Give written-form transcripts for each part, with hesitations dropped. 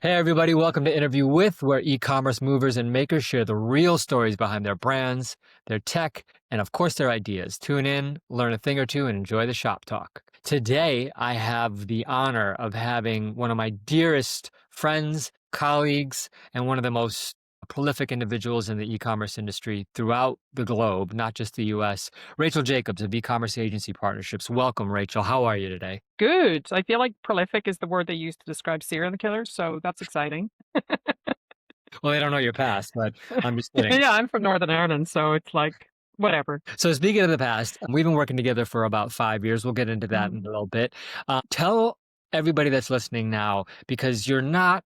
Hey, everybody, welcome to Interview With, where e-commerce movers and makers share the real stories behind their brands, their tech, and of course, their ideas. Tune in, learn a thing or two, and enjoy the shop talk. Today, I have the honor of having one of my dearest friends, colleagues, and one of the most prolific individuals in the e-commerce industry throughout the globe, not just the US, Rachel Jacobs of e-commerce agency partnerships. Welcome, Rachel. How are you today? Good. I feel like prolific is the word they use to describe serial killers, so that's exciting. Well, I don't know your past, but I'm just kidding. Yeah, I'm from Northern Ireland, so it's like whatever. So speaking of the past, we've been working together for about 5 years. We'll get into that in Mhm. a little bit. Tell everybody that's listening now, because you're not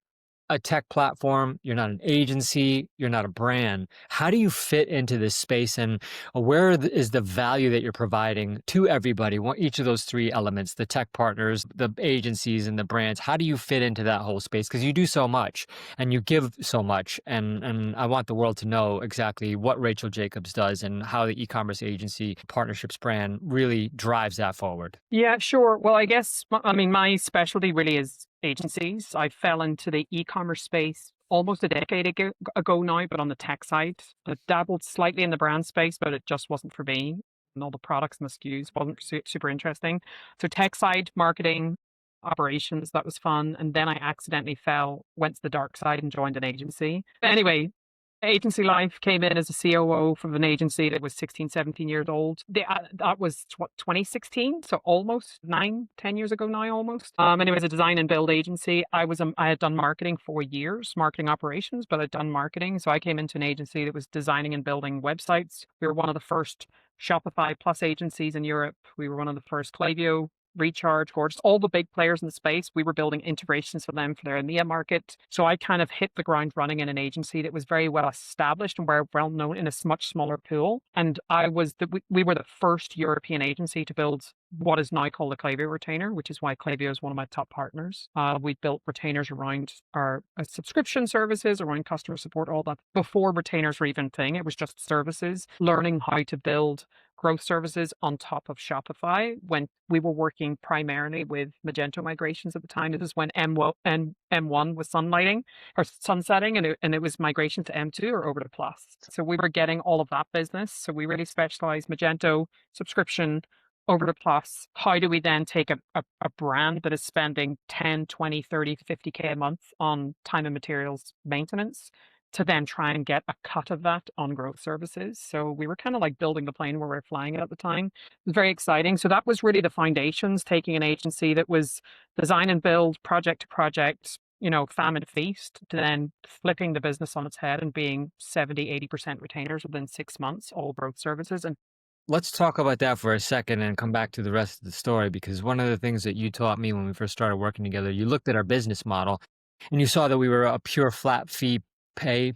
a tech platform, you're not an agency, you're not a brand. How do you fit into this space, and where is the value that you're providing to everybody? Each of those three elements, the tech partners, the agencies, and the brands. How do you fit into that whole space? Because you do so much and you give so much. And I want the world to know exactly what Rachel Jacobs does and how the e-commerce agency partnerships brand really drives that forward. Yeah, sure. Well, I guess I mean my specialty really is agencies. I fell into the e-commerce space almost a decade ago now, but on the tech side. I dabbled slightly in the brand space, but it just wasn't for me. And all the products and the SKUs wasn't super interesting. So tech side, marketing, operations, that was fun. And then I accidentally went to the dark side and joined an agency. Anyway, agency life, came in as a COO from an agency that was 16, 17 years old. That was what, 2016, so almost 9, 10 years ago now, almost. Anyways, a design and build agency. I had done marketing for years, marketing operations, but I'd done marketing. So I came into an agency that was designing and building websites. We were one of the first Shopify Plus agencies in Europe. We were one of the first Klaviyo, Recharge, Gorgeous, all the big players in the space. We were building integrations for them for their EMEA market. So I kind of hit the ground running in an agency that was very well established and very well known in a much smaller pool. And we were the first European agency to build what is now called the Klaviyo retainer, which is why Klaviyo is one of my top partners. We built retainers around our subscription services, around customer support, all that. Before retainers were even a thing, it was just services, learning how to build growth services on top of Shopify when we were working primarily with Magento migrations at the time. This is when M1 was sunsetting, and it was migration to M2 or over to Plus. So we were getting all of that business. So we really specialized Magento subscription over to Plus. How do we then take a brand that is spending 10, 20, 30, 50K a month on time and materials maintenance to then try and get a cut of that on growth services? So we were kind of like building the plane where we were flying it at the time. It was very exciting. So that was really the foundations, taking an agency that was design and build, project to project, famine feast, to then flipping the business on its head and being 70, 80% retainers within 6 months, all growth services. And Let's talk about that for a second and come back to the rest of the story, because one of the things that you taught me when we first started working together, you looked at our business model and you saw that we were a pure flat fee pay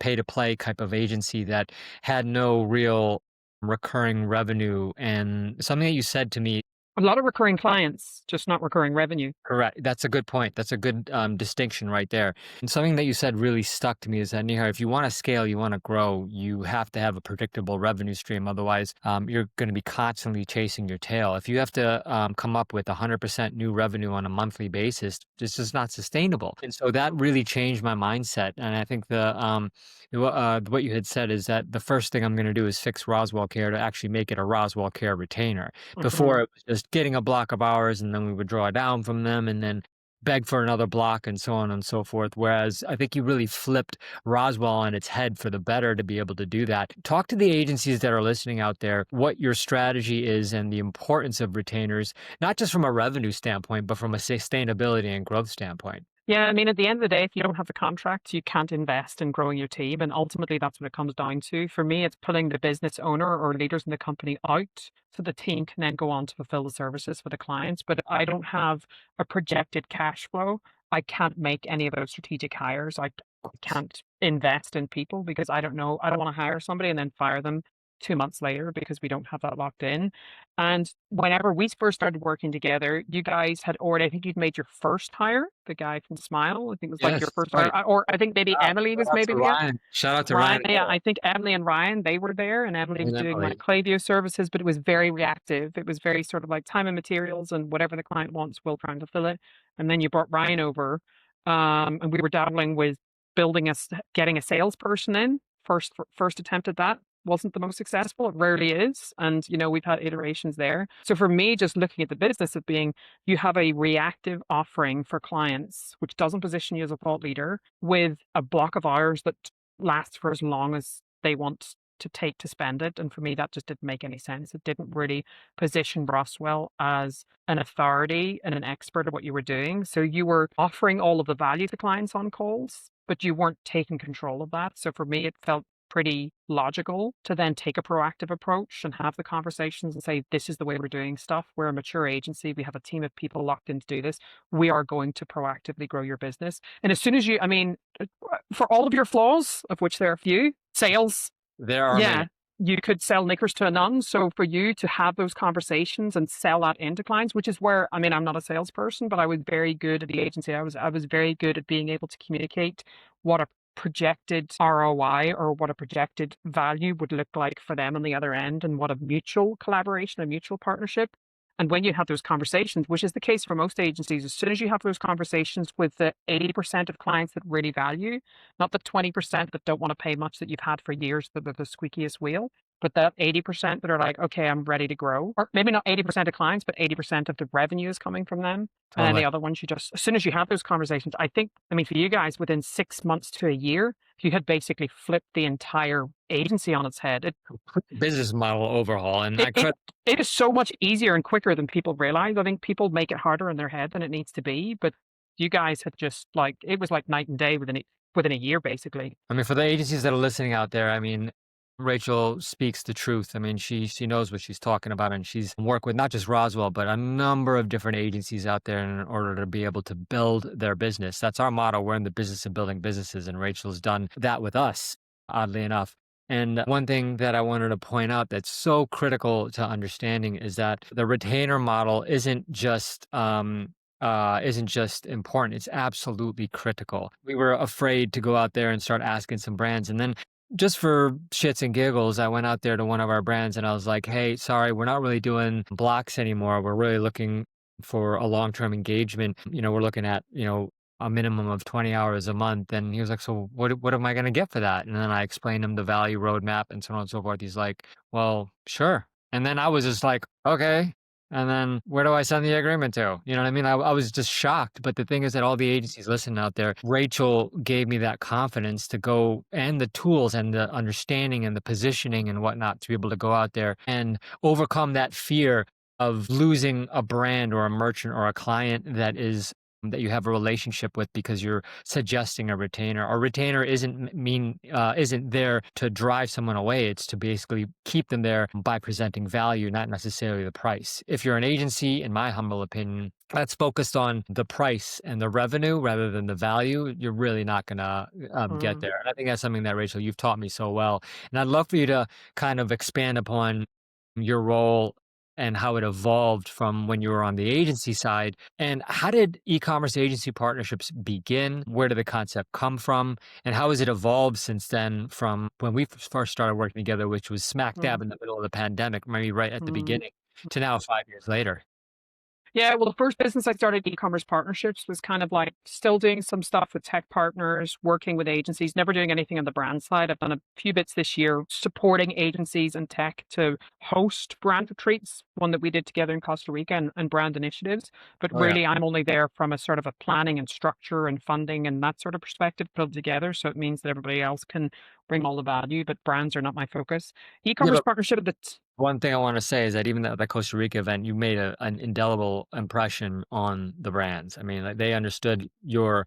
pay to play type of agency that had no real recurring revenue. And something that you said to me. a lot of recurring clients, just not recurring revenue. Correct. That's a good point. That's a good distinction right there. And something that you said really stuck to me is that, Nihar, if you want to scale, you want to grow, you have to have a predictable revenue stream. Otherwise, you're going to be constantly chasing your tail. If you have to come up with 100% new revenue on a monthly basis, it's just not sustainable. And so that really changed my mindset. And I think what you had said is that the first thing I'm going to do is fix Roswell Care to actually make it a Roswell Care retainer. Mhm. Before, it was just getting a block of hours and then we would draw down from them and then beg for another block and so on and so forth. Whereas I think you really flipped Roswell on its head for the better to be able to do that. Talk to the agencies that are listening out there, what your strategy is and the importance of retainers, not just from a revenue standpoint, but from a sustainability and growth standpoint. Yeah, I mean, at the end of the day, if you don't have the contracts, you can't invest in growing your team. And ultimately, that's what it comes down to. For me, it's pulling the business owner or leaders in the company out so the team can then go on to fulfill the services for the clients. But if I don't have a projected cash flow, I can't make any of those strategic hires. I can't invest in people because I don't know. I don't want to hire somebody and then fire them 2 months later because we don't have that locked in. And whenever we first started working together, you guys had already, I think you'd made your first hire, the guy from Smile. I think it was like Yes, your first right. hire, or I think maybe Emily Shout was out maybe to the guy. Ryan. Shout out to Ryan, Ryan. yeah, I think Emily and Ryan, they were there, and Emily was And doing my Emily. Klaviyo services, but it was very reactive. It was very sort of like time and materials and whatever the client wants, we'll try and fulfill it. And then you brought Ryan over, And we were dabbling with getting a salesperson in. First attempt at that wasn't the most successful. It rarely is. And, we've had iterations there. So for me, just looking at the business of being, you have a reactive offering for clients, which doesn't position you as a thought leader with a block of hours that lasts for as long as they want to take to spend it. And for me, that just didn't make any sense. It didn't really position Broswell as an authority and an expert at what you were doing. So you were offering all of the value to clients on calls, but you weren't taking control of that. So for me, it felt pretty logical to then take a proactive approach and have the conversations and say, this is the way we're doing stuff. We're a mature agency. We have a team of people locked in to do this. We are going to proactively grow your business. And as soon as for all of your flaws, of which there are a few, sales, There are yeah, many. you could sell knickers to a nun. So for you to have those conversations and sell that into clients, which is where, I'm not a salesperson, but I was very good at the agency. I was very good at being able to communicate what a projected ROI or what a projected value would look like for them on the other end, and what a mutual collaboration, a mutual partnership. And when you have those conversations, which is the case for most agencies, as soon as you have those conversations with the 80% of clients that really value, not the 20% that don't want to pay much that you've had for years, that are the squeakiest wheel, but that 80% that are like, okay, I'm ready to grow. Or maybe not 80% of clients, but 80% of the revenue is coming from them. And then Totally. the other ones, as soon as you have those conversations, I think, for you guys, within 6 months to a year, you had basically flipped the entire agency on its head. Business model overhaul. And It, I it, credit. it is so much easier and quicker than people realize. I think people make it harder in their head than it needs to be. But you guys had just it was like night and day within a year, basically. For the agencies that are listening out there, Rachel speaks the truth. She knows what she's talking about, and she's worked with not just Roswell, but a number of different agencies out there in order to be able to build their business. That's our motto. We're in the business of building businesses, and Rachel's done that with us, oddly enough. And one thing that I wanted to point out that's so critical to understanding is that the retainer model isn't just important. It's absolutely critical. We were afraid to go out there and start asking some brands. And then just for shits and giggles, I went out there to one of our brands and I was like, hey, sorry, we're not really doing blocks anymore. We're really looking for a long-term engagement. We're looking at, a minimum of 20 hours a month. And he was like, so what am I going to get for that? And then I explained him the value roadmap and so on and so forth. He's like, well, sure. And then I was just like, okay. And then where do I send the agreement to? You know what I mean? I was just shocked. But the thing is that all the agencies listening out there, Rachel gave me that confidence to go, and the tools and the understanding and the positioning and whatnot, to be able to go out there and overcome that fear of losing a brand or a merchant or a client that you have a relationship with because you're suggesting a retainer. A retainer isn't there to drive someone away. It's to basically keep them there by presenting value, not necessarily the price. If you're an agency, in my humble opinion, that's focused on the price and the revenue rather than the value, you're really not going to get there. And I think that's something that, Rachel, you've taught me so well. And I'd love for you to kind of expand upon your role and how it evolved from when you were on the agency side. And how did e-commerce agency partnerships begin? Where did the concept come from? And how has it evolved since then, from when we first started working together, which was smack dab in the middle of the pandemic, maybe right at the Mm-hmm. beginning, to now 5 years later? Yeah, well, the first business I started, e-commerce partnerships, was kind of like still doing some stuff with tech partners, working with agencies, never doing anything on the brand side. I've done a few bits this year supporting agencies and tech to host brand retreats, one that we did together in Costa Rica, and brand initiatives. But Oh, yeah. really, I'm only there from a sort of a planning and structure and funding and that sort of perspective put together. So it means that everybody else can bring all the value, but brands are not my focus. Yeah, E-commerce but partnership that's one thing I want to say is that even at the Costa Rica event, you made an indelible impression on the brands. Like, they understood your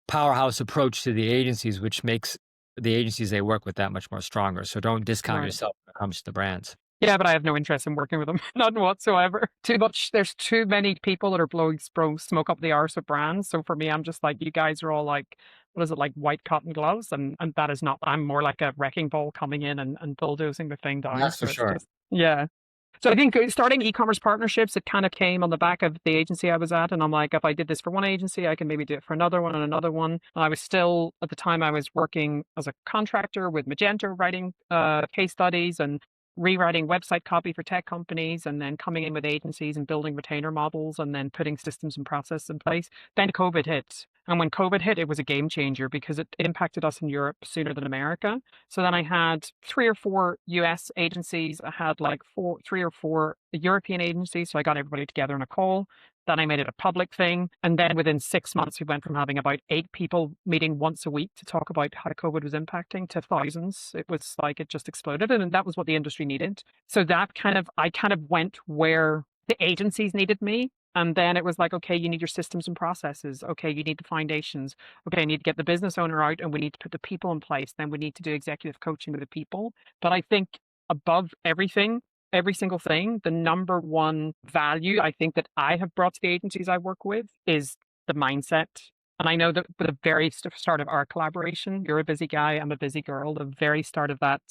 powerhouse approach to the agencies, which makes the agencies they work with that much more stronger. So don't discount right. yourself when it comes to the brands. Yeah, but I have no interest in working with them. None whatsoever. Too much. There's too many people that are blowing smoke up the arse of brands. So for me, I'm just like, you guys are all like, what is it, like white cotton gloves? And that is not, I'm more like a wrecking ball coming in and bulldozing the thing down. That's So for it's sure. just, yeah. So I think starting e-commerce partnerships, it kind of came on the back of the agency I was at. And I'm like, if I did this for one agency, I can maybe do it for another one and another one. And I was still, at the time, I was working as a contractor with Magenta, writing case studies and rewriting website copy for tech companies, and then coming in with agencies and building retainer models and then putting systems and processes in place. Then COVID hit. And when COVID hit, it was a game changer because it impacted us in Europe sooner than America. So then I had 3 or 4 US agencies. I had like 3 or 4 European agencies. So I got everybody together on a call. Then I made it a public thing. And then within 6 months, we went from having about 8 people meeting once a week to talk about how COVID was impacting to thousands. It was like it just exploded. And that was what the industry needed. So I kind of went where the agencies needed me. And then it was like, okay, you need your systems and processes. Okay, you need the foundations. Okay, I need to get the business owner out and we need to put the people in place. Then we need to do executive coaching with the people. But I think above everything, every single thing, the number one value I think that I have brought to the agencies I work with is the mindset. And I know that for the very start of our collaboration, you're a busy guy, I'm a busy girl. The very start of that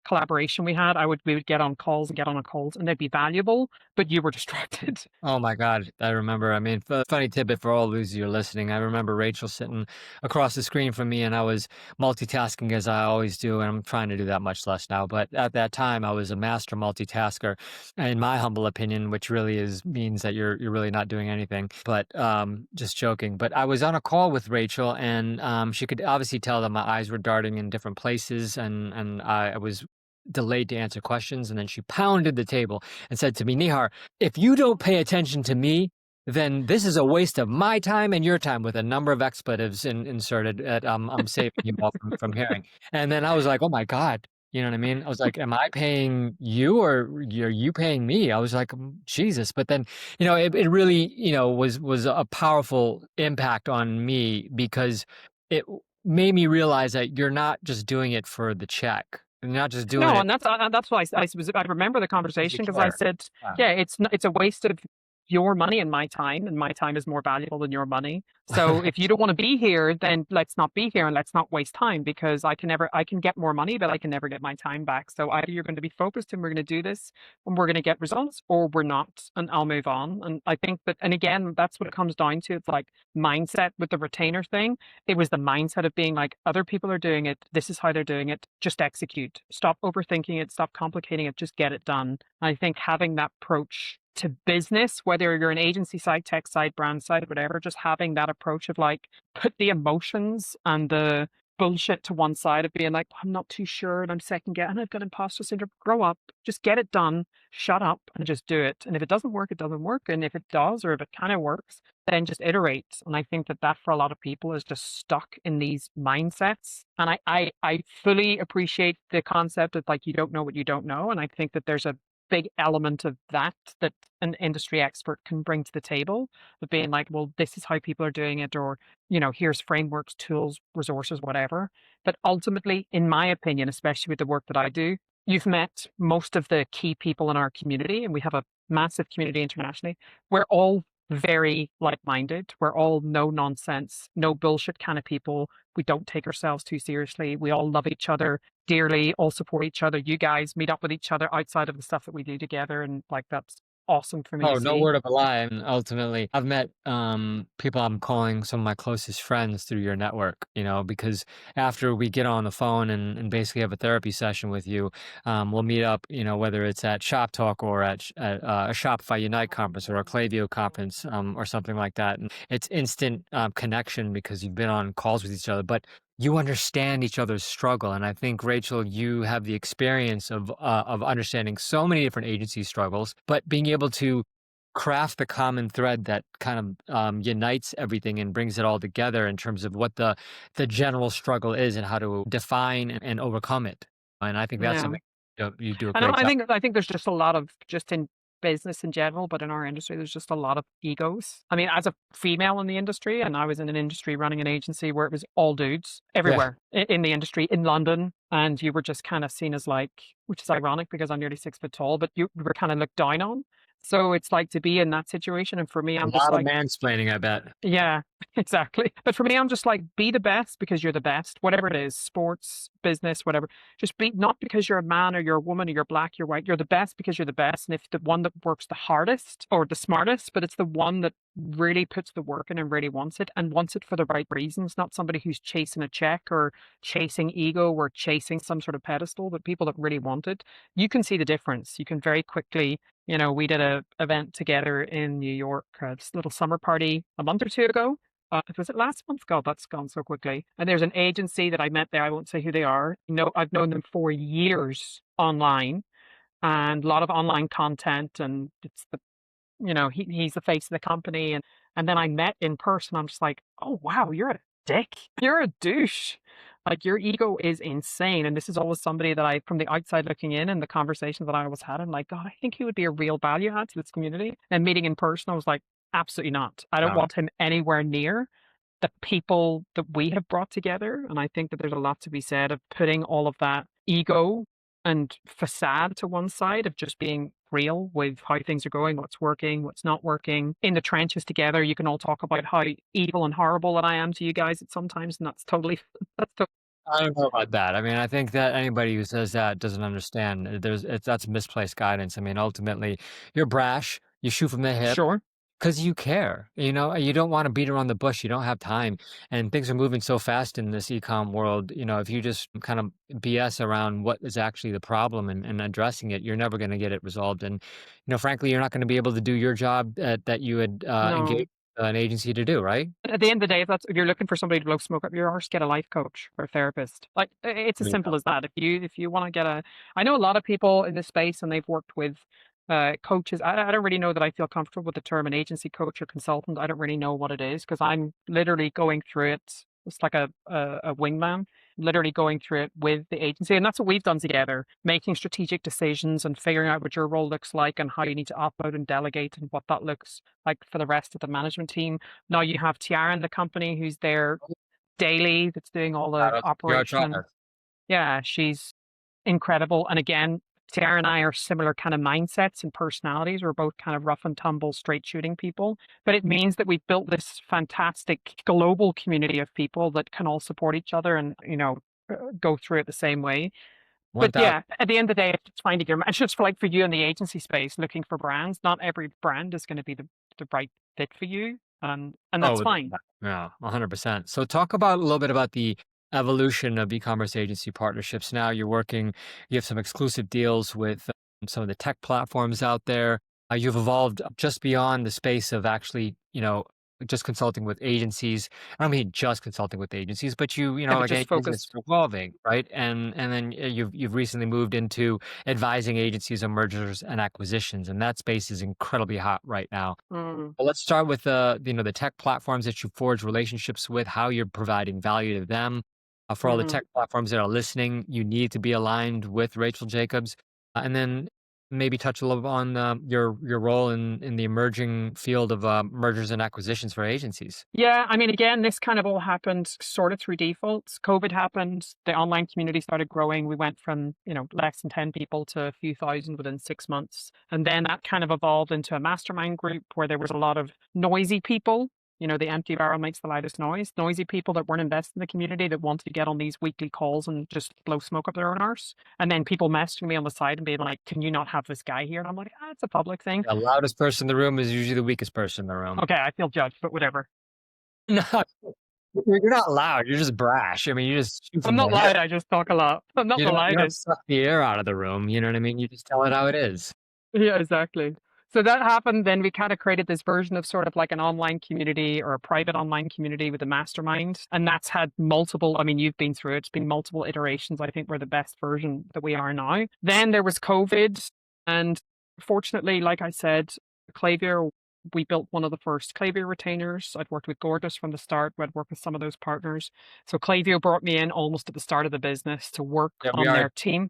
collaboration we would get on calls and get on calls, and they'd be valuable, but you were distracted. Oh my God, I remember. I mean, funny tidbit for all of you listening. I remember Rachel sitting across the screen from me, and I was multitasking as I always do, and I'm trying to do that much less now. But at that time, I was a master multitasker, in my humble opinion, which really means that you're really not doing anything. But just joking. But I was on a call with Rachel, and she could obviously tell that my eyes were darting in different places, and I was delayed to answer questions, and then she pounded the table and said to me, Nihar, if you don't pay attention to me, then this is a waste of my time and your time, with a number of expletives inserted that I'm saving you all from hearing. And then I was like, oh my God, you know what I mean? I was like, am I paying you or are you paying me? I was like, Jesus. But then, it really, was a powerful impact on me because it made me realize that you're not just doing it for the check. You're not just doing No, it and that's why I remember the because you conversation because I care. said, Wow. yeah, it's a waste of your money and my time is more valuable than your money. So if you don't want to be here, then let's not be here and let's not waste time because I can get more money, but I can never get my time back. So either you're going to be focused and we're going to do this and we're going to get results, or we're not, and I'll move on. And I think that, and again, that's what it comes down to. It's like mindset with the retainer thing. It was the mindset of being like, other people are doing it. This is how they're doing it. Just execute. Stop overthinking it. Stop complicating it. Just get it done. I think having that approach to business, whether you're an agency side, tech side, brand side, whatever, just having that approach of like, put the emotions and the bullshit to one side of being like, I'm not too sure and I'm second guessing and I've got imposter syndrome. Grow up, just get it done, shut up and just do it. And if it doesn't work, it doesn't work. And if it does, or if it kind of works, then just iterate. And I think that for a lot of people is just stuck in these mindsets. And I fully appreciate the concept of like, you don't know what you don't know. And I think that there's a big element of that an industry expert can bring to the table, of being like, well, this is how people are doing it, or here's frameworks, tools, resources, whatever. But ultimately, in my opinion, especially with the work that I do, you've met most of the key people in our community, and we have a massive community internationally. We're all very like-minded. We're all no nonsense, no bullshit kind of people. We don't take ourselves too seriously. We all love each other dearly, all support each other. You guys meet up with each other outside of the stuff that we do together, and like that's awesome for me to Oh, no see. word of a lie. And ultimately, I've met people I'm calling some of my closest friends through your network, because after we get on the phone and basically have a therapy session with you, we'll meet up, whether it's at Shop Talk or at a Shopify Unite conference or a Klaviyo conference or something like that. And it's instant connection because you've been on calls with each other. But you understand each other's struggle, and I think, Rachel, you have the experience of understanding so many different agency struggles, but being able to craft the common thread that kind of unites everything and brings it all together in terms of what the general struggle is and how to define and overcome it. And I think that's Yeah. something you do a I know. great job. I think there's just a lot of, just in business in general, but in our industry, there's just a lot of egos. I mean, as a female in the industry, and I was in an industry running an agency where it was all dudes Yeah. everywhere in the industry in London, and you were just kind of seen as like, which is ironic because I'm nearly 6 foot tall, but you were kind of looked down on. So it's like to be in that situation, and for me, A I'm just lot of like, mansplaining, I bet. yeah, exactly. But for me, I'm just like, be the best because you're the best, whatever it is, sports, business, whatever. Just be, not because you're a man or you're a woman or you're black, you're white. You're the best because you're the best. And if the one that works the hardest or the smartest, but it's the one that really puts the work in and really wants it, and wants it for the right reasons, not somebody who's chasing a check or chasing ego or chasing some sort of pedestal, but people that really want it, you can see the difference. You can very quickly, we did a event together in New York, a little summer party a month or two ago. Was it last month? God, that's gone so quickly. And there's an agency that I met there. I won't say who they are. No, I've known them for years online and a lot of online content. And it's the he's the face of the company. And then I met in person. I'm just like, oh wow, you're a dick. You're a douche. Like your ego is insane. And this is always somebody that I, from the outside looking in, and the conversations that I always had, I'm like, God, I think he would be a real value add to this community. And meeting in person, I was like, absolutely not. I don't Wow. want him anywhere near the people that we have brought together. And I think that there's a lot to be said of putting all of that ego and facade to one side of just being real with how things are going, what's working, what's not working. In the trenches together, you can all talk about how evil and horrible that I am to you guys at sometimes, and that's totally that's to- I don't know about that. I mean, I think that anybody who says that doesn't understand. That's misplaced guidance. I mean, ultimately, you're brash. You shoot from the hip. sure. Because you care, you don't wanna beat around the bush, you don't have time, and things are moving so fast in this e-com world, if you just kind of BS around what is actually the problem and addressing it, you're never gonna get it resolved, and, frankly, you're not gonna be able to do your job that you had, No. engaged an agency to do, right? At the end of the day, if you're looking for somebody to blow smoke up your arse, get a life coach or a therapist. Like it's as There you simple go. as that. If you want to get a, I know a lot of people in this space and they've worked with coaches. I don't really know that I feel comfortable with the term an agency coach or consultant. I don't really know what it is because I'm literally going through it. It's like a wingman, literally going through it with the agency, and that's what we've done together, making strategic decisions and figuring out what your role looks like and how you need to offload and delegate and what that looks like for the rest of the management team. Now you have Tiara in the company who's there daily, that's doing all the Shout out to PR operation and Tribe. yeah, she's incredible. And again, Tiara and I are similar kind of mindsets and personalities. We're both kind of rough and tumble, straight shooting people. But it means that we've built this fantastic global community of people that can all support each other and, go through it the same way. But 1,000. yeah, at the end of the day, it's finding your match. It's just for like for you in the agency space, looking for brands. Not every brand is going to be the right fit for you. And Oh, that's fine. yeah, 100%. So talk about a little bit about the evolution of e-commerce agency partnerships. Now you have some exclusive deals with some of the tech platforms out there. You've evolved just beyond the space of actually, just consulting with agencies. I don't mean just consulting with agencies, but Yeah, but like just any business focus. evolving, right? And then you've recently moved into advising agencies on mergers and acquisitions, and that space is incredibly hot right now. Mm, Well, let's start with the tech platforms that you forge relationships with, how you're providing value to them. For all the mm. tech platforms that are listening, you need to be aligned with Rachel Jacobs, and then maybe touch a little on your role in the emerging field of mergers and acquisitions for agencies. Yeah, I mean, again, this kind of all happened sort of through default. COVID happened, the online community started growing. We went from, less than 10 people to a few thousand within 6 months. And then that kind of evolved into a mastermind group where there was a lot of noisy people. The empty barrel makes the loudest noise. Noisy people that weren't invested in the community that wanted to get on these weekly calls and just blow smoke up their own arse. And then people messaging me on the side and being like, can you not have this guy here? And I'm like, it's a public thing. The loudest person in the room is usually the weakest person in the room. Okay, I feel judged, but whatever. No, you're not loud. You're just brash. I mean, you just shoot I'm from not the hip. loud, I just talk a lot. I'm not the You don't loudest. suck the air out of the room. You know what I mean? You just tell it how it is. Yeah, exactly. So that happened, then we kind of created this version of sort of like an online community or a private online community with a mastermind. And that's had multiple, I mean, you've been through it, it's been multiple iterations. I think we're the best version that we are now. Then there was COVID. And fortunately, like I said, Klaviyo, we built one of the first Klaviyo retainers. I'd worked with Gorgeous from the start. I'd worked with some of those partners. So Klaviyo brought me in almost at the start of the business to work Yeah, we on are. their team,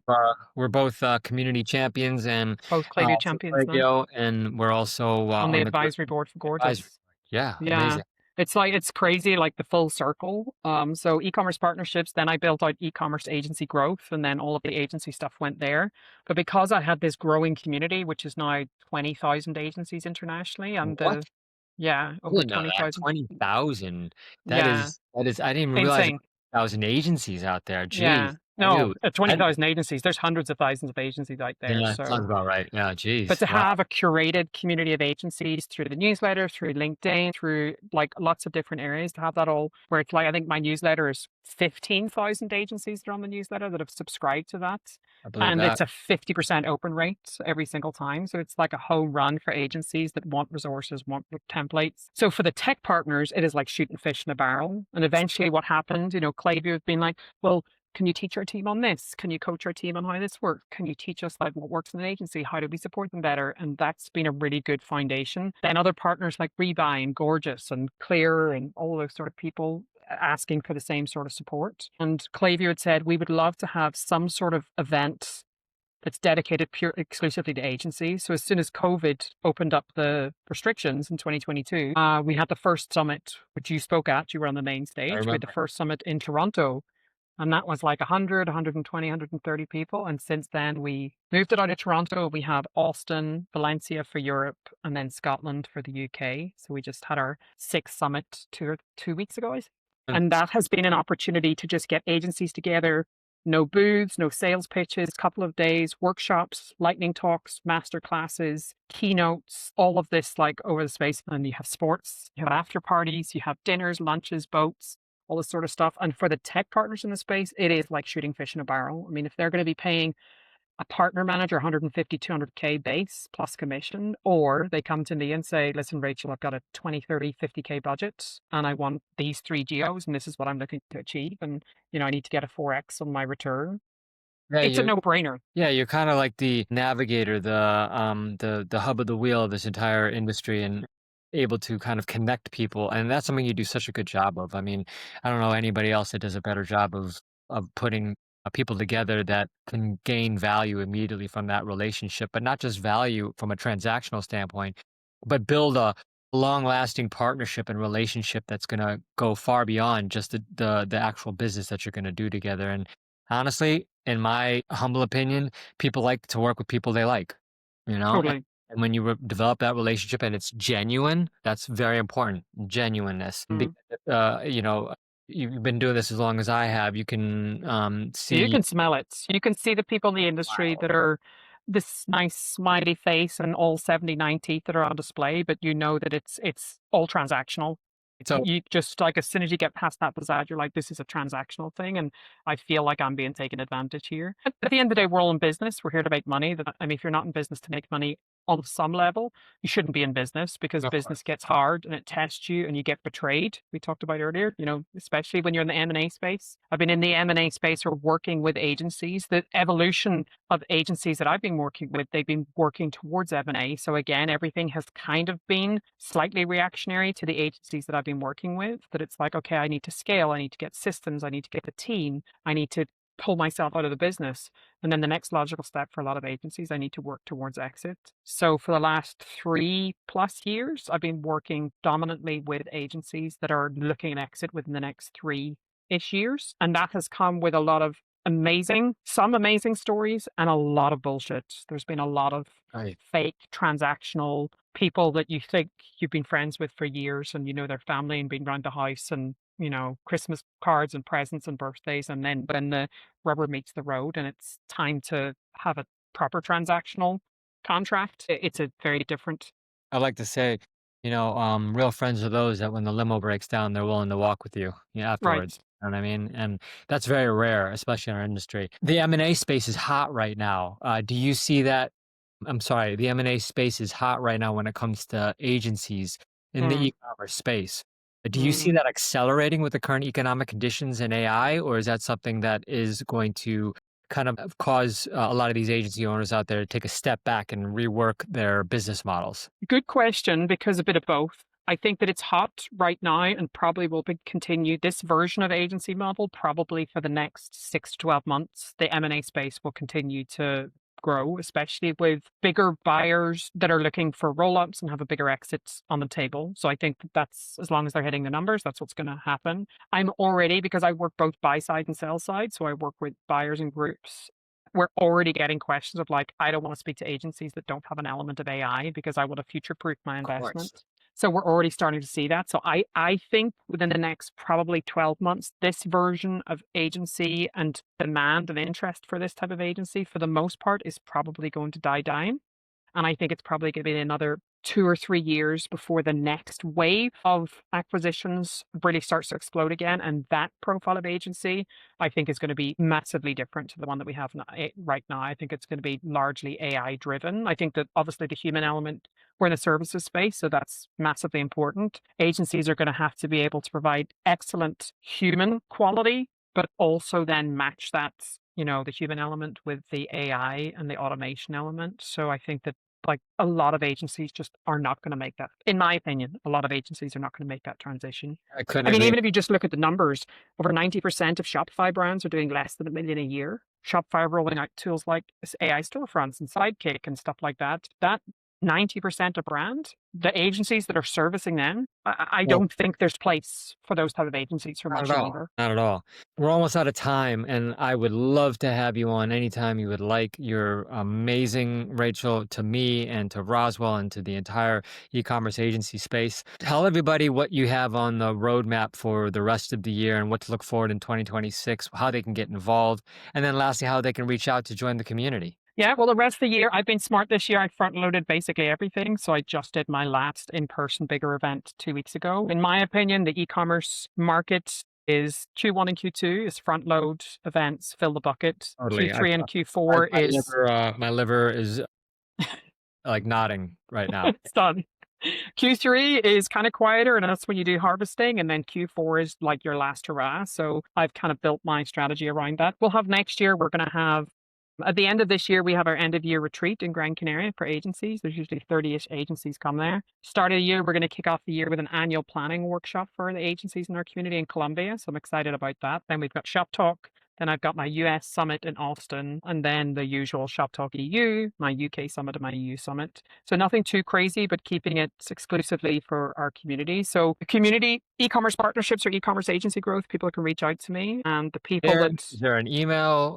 We're both community champions and both Klaviyo for champions now. Klaviyo, and we're also On the on the advisory board for advisory. Gorgeous. Yeah, Yeah. amazing. It's crazy, like the full circle. So e-commerce partnerships, then I built out e-commerce agency growth, and then all of the agency stuff went there. But because I had this growing community, which is now 20,000 agencies internationally, and What? yeah, I over didn't know that. 20,000. 20,000. Yeah, That is. I didn't even realize there insane. were 1,000 agencies out there. Yeah. Geez. I No, do. at And 20,000 agencies, there's hundreds of thousands of agencies out there. yeah, sounds So, about right. Yeah, but geez. to Wow. have a curated community of agencies through the newsletter, through LinkedIn, through like lots of different areas, to have that all where it's like, I think my newsletter is 15,000 agencies that are on the newsletter that have subscribed to that. I believe And that. it's a 50% open rate every single time. So it's like a home run for agencies that want resources, want templates. So for the tech partners, it is like shooting fish in a barrel. And eventually what happened, Klaviyo have been like, well, can you teach our team on this? Can you coach our team on how this works? Can you teach us like what works in an agency? How do we support them better? And that's been a really good foundation. Then other partners like Rebuy and Gorgeous and Clear and all those sort of people asking for the same sort of support. And Klaviyo had said, we would love to have some sort of event that's dedicated pure exclusively to agencies. So as soon as COVID opened up the restrictions in 2022, we had the first summit, which you spoke at. You were on the main I stage. We had the remember. first summit in Toronto, and that was like 100, 120, 130 people. And since then, we moved it out of Toronto. We have Austin, Valencia for Europe, and then Scotland for the UK. So we just had our sixth summit 2 weeks ago, I think. And And that has been an opportunity to just get agencies together. No booths, no sales pitches, couple of days, workshops, lightning talks, master classes, keynotes, all of this like over the space. And you have sports, you have after parties, you have dinners, lunches, boats, all this sort of stuff. And for the tech partners in the space, it is like shooting fish in a barrel. I mean, if they're going to be paying a partner manager 150, 200K base plus commission, or they come to me and say, listen, Rachel, I've got a 20, 30, 50K budget and I want these three geos and this is what I'm looking to achieve. And, I need to get a 4X on my return. yeah, It's a you no brainer. yeah, you're kind of like the navigator, the hub of the wheel of this entire industry and able to kind of connect people. And that's something you do such a good job of. I mean, I don't know anybody else that does a better job of putting people together that can gain value immediately from that relationship, but not just value from a transactional standpoint, but build a long-lasting partnership and relationship that's going to go far beyond just the actual business that you're going to do together. And honestly, in my humble opinion, people like to work with people they like, you know? Totally. And when you develop that relationship and it's genuine, that's very important. Genuineness. Mm. You've been doing this as long as I have. You can You see, can smell it. You can see the people in the industry wow. that are this nice smiley face and all 79 teeth that are on display, but you know that it's all transactional. So You just like as soon as you get past that facade, you're like, this is a transactional thing, and I feel like I'm being taken advantage here. At the end of the day, we're all in business. We're here to make money. I mean, if you're not in business to make money on some level, you shouldn't be in business because of business course. gets hard and it tests you and you get betrayed. We talked about earlier, especially when you're in the M&A space. I've been in the M&A space or working with agencies. The evolution of agencies that I've been working with, they've been working towards M&A. So again, everything has kind of been slightly reactionary to the agencies that I've been working with, that it's like, okay, I need to scale, I need to get systems, I need to get the team, I need to pull myself out of the business. And then the next logical step for a lot of agencies, I need to work towards exit. So for the last 3+ years, I've been working dominantly with agencies that are looking at exit within the next 3-ish years. And that has come with a lot of some amazing stories and a lot of bullshit. There's been a lot of Right. fake transactional people that you think you've been friends with for years and you know their family and been around the house and Christmas cards and presents and birthdays, and then when the rubber meets the road and it's time to have a proper transactional contract, it's a very different. I like to say, real friends are those that when the limo breaks down, they're willing to walk with you, Right. afterwards. You know what I mean? And that's very rare, especially in our industry. The M&A space is hot right now. Do you see that? I'm sorry, the M&A space is hot right now when it comes to agencies in the Mm, e-commerce space. Do you see mm. that accelerating with the current economic conditions in AI, or is that something that is going to kind of cause a lot of these agency owners out there to take a step back and rework their business models? Good question, because a bit of both. I think that it's hot right now and probably will continue this version of agency model probably for the next 6 to 12 months. The M&A space will continue to grow, especially with bigger buyers that are looking for roll-ups and have a bigger exit on the table. So I think that's, as long as they're hitting the numbers, that's what's going to happen. I'm already, because I work both buy side and sell side, so I work with buyers and groups. We're already getting questions of like, I don't want to speak to agencies that don't have an element of AI because I want to future proof my Of course. investment. So we're already starting to see that. So I think within the next probably 12 months, this version of agency and demand and interest for this type of agency, for the most part, is probably going to die down. And I think it's probably going to be another 2 or 3 years before the next wave of acquisitions really starts to explode again. And that profile of agency, I think, is going to be massively different to the one that we have right now. I think it's going to be largely AI driven. I think that obviously the human element, we're in the services space, so that's massively important. Agencies are going to have to be able to provide excellent human quality, but also then match that, the human element with the AI and the automation element. So I think that, like, a lot of agencies just are not going to make that. In my opinion, a lot of agencies are not going to make that transition. I couldn't I mean, agree. even if you just look at the numbers, over 90% of Shopify brands are doing less than $1 million a year. Shopify are rolling out tools like AI storefronts and Sidekick and stuff like that. That 90% of brand, the agencies that are servicing them, I Well, don't think there's place for those type of agencies for not much at all. longer. Not at all. We're almost out of time, and I would love to have you on anytime you would like. You're amazing, Rachel, to me and to Roswell and to the entire e-commerce agency space. Tell everybody what you have on the roadmap for the rest of the year and what to look forward in 2026, how they can get involved, and then lastly, how they can reach out to join the community. Yeah, well, the rest of the year, I've been smart this year. I front loaded basically everything. So I just did my last in person bigger event 2 weeks ago. In my opinion, the e commerce market is Q1 and Q2 is front load events, fill the bucket. Totally. Q3 and Q4 is My liver is like nodding right now. it's done. Q3 is kind of quieter, and that's when you do harvesting. And then Q4 is like your last hurrah. So I've kind of built my strategy around that. We'll have next year, we're going to have at the end of this year, we have our end of year retreat in Gran Canaria for agencies. There's usually 30-ish agencies come there. Start of the year, we're going to kick off the year with an annual planning workshop for the agencies in our community in Colombia. So I'm excited about that. Then we've got Shop Talk. Then I've got my US summit in Austin, and then the usual Shop Talk EU, my UK summit, and my EU summit. So nothing too crazy, but keeping it exclusively for our community. So the community e-commerce partnerships or e-commerce agency growth, people can reach out to me, and the people that Is there an email?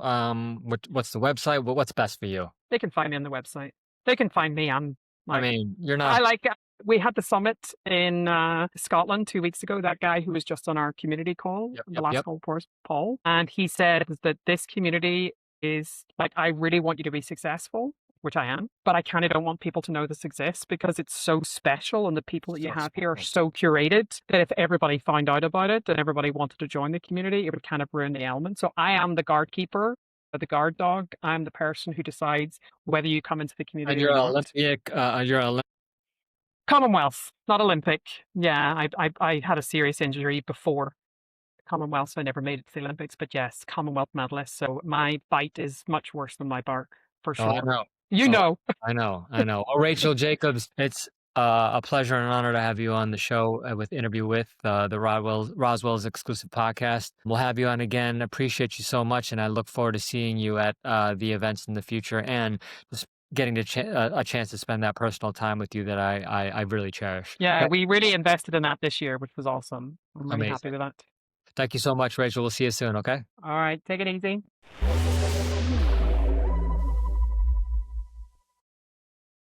What's the website? What's best for you? they can find me on the website. They can find me. I'm I like, mean, you're I not. like, we had the summit in Scotland 2 weeks ago. That guy who was just on our community call, Yep, the yep, last yep. call, of course, Paul, and he said that this community is like, I really want you to be successful, which I am, but I kind of don't want people to know this exists because it's so special, and the people that you So have here are special. so curated that if everybody found out about it and everybody wanted to join the community, it would kind of ruin the element. So I am the guard keeper, the guard dog. I'm the person who decides whether you come into the And community you're or an not. Olympic. You're an Olympic. Commonwealth, not Olympic. Yeah, I had a serious injury before Commonwealth, so I never made it to the Olympics. But yes, Commonwealth medalist. So my bite is much worse than my bark, for Oh, I sure. know. You Oh, know. I know. I know. Oh, Rachel Jacobs, it's a pleasure and an honor to have you on the show with interview with the Roswell's exclusive podcast. We'll have you on again. Appreciate you so much, and I look forward to seeing you at the events in the future and just getting a chance to spend that personal time with you that I really cherish. Yeah, we really invested in that this year, which was awesome. I'm really happy Amazing. with that. Thank you so much, Rachel. We'll see you soon. Okay. All right, take it easy.